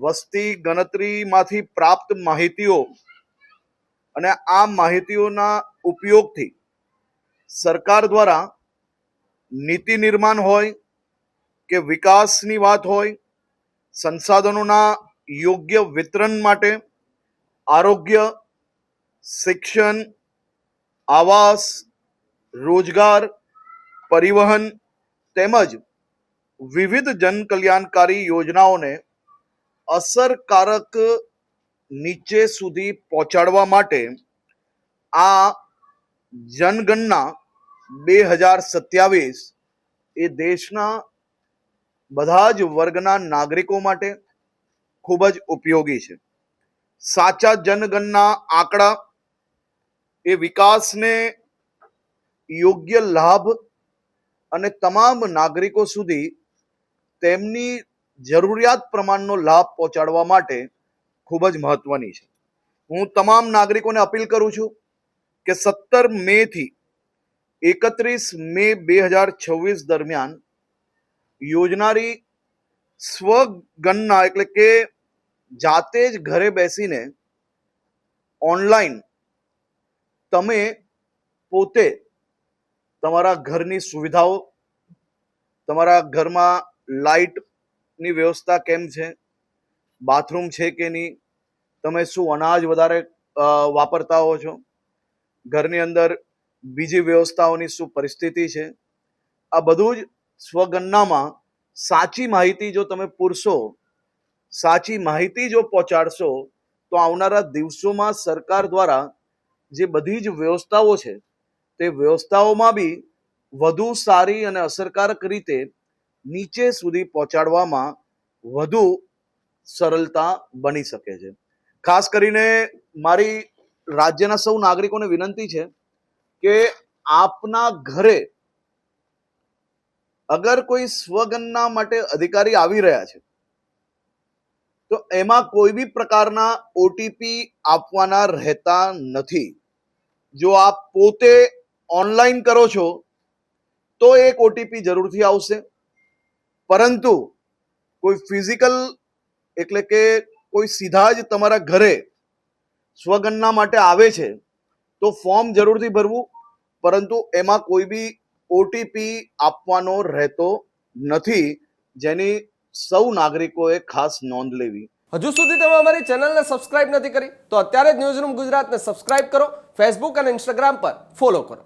વસ્તી ગણતરીમાંથી પ્રાપ્ત માહિતીઓ અને આ માહિતીઓના ઉપયોગથી સરકાર દ્વારા નીતિ નિર્માણ હોય કે વિકાસની વાત હોય, સંસાધનોના યોગ્ય વિતરણ માટે આરોગ્ય, શિક્ષણ, આવાસ, રોજગાર, પરિવહન તેમજ વિવિધ જનકલ્યાણકારી યોજનાઓને અસરકારક નીચે સુધી પહોંચાડવા માટે આ જનગણના 2027 એ દેશના બધા જ વર્ગના નાગરિકો માટે ખૂબ જ ઉપયોગી છે. સાચા જનગણના આંકડા એ વિકાસને યોગ્ય લાભ અને તમામ નાગરિકો સુધી તેમની જરૂરિયાત પ્રમાણનો લાભ પહોંચાડવા માટે ખૂબ જ મહત્વની છે. હું તમામ નાગરિકોને અપીલ કરું છું કે 17 મે થી 31 મે 2026 દરમિયાન યોજનારી સ્વગણના એટલે કે જાતે જ ઘરે બેસીને ઓનલાઈન તમે પોતે તમારા ઘરની સુવિધાઓ, તમારા ઘરમાં લાઇટની વ્યવસ્થા કેમ છે, બાથરૂમ છે કે નહીં, તમે શું અનાજ વધારે વાપરતા હો છો, ઘરની અંદર બીજી વ્યવસ્થાઓની શું પરિસ્થિતિ છે, આ બધું જ સ્વગણનામાં સાચી માહિતી જો તમે પૂરશો, સાચી માહિતી જો પહોંચાડશો તો આવનારા દિવસોમાં સરકાર દ્વારા જે બધી જ વ્યવસ્થાઓ છે તે વ્યવસ્થાઓમાં બી વધુ સારી અને અસરકારક રીતે નીચે સુધી પહોંચાડવામાં વધુ સરળતા બની શકે છે. ખાસ કરીને મારી રાજ્યના સૌ નાગરિકોને વિનંતી છે કે આપના ઘરે અગર કોઈ સ્વગણના માટે અધિકારી આવી રહ્યા છે તો એમાં કોઈ બી પ્રકારના ઓટીપી આપવાના રહેતા નથી. જો આપ પોતે ઓનલાઈન કરો છો તો એક ઓટીપી જરૂરથી આવશે, પરંતુ કોઈ ફિઝિકલ એટલે કે કોઈ સીધા જ તમારા ઘરે સ્વગણના માટે આવે છે તો ફોર્મ જરૂરથી ભરવું, પરંતુ એમાં કોઈ બી ઓટીપી આપવાનો રહેતો નથી, જેની સૌ નાગરિકોએ ખાસ નોંધ લેવી. હજુ સુધી તમે અમારી ચેનલને સબસ્ક્રાઇબ નથી કરી તો અત્યારે જ ન્યૂઝરૂમ ગુજરાતને સબસ્ક્રાઇબ કરો, ફેસબુક અને ઇન્સ્ટાગ્રામ પર ફોલો કરો.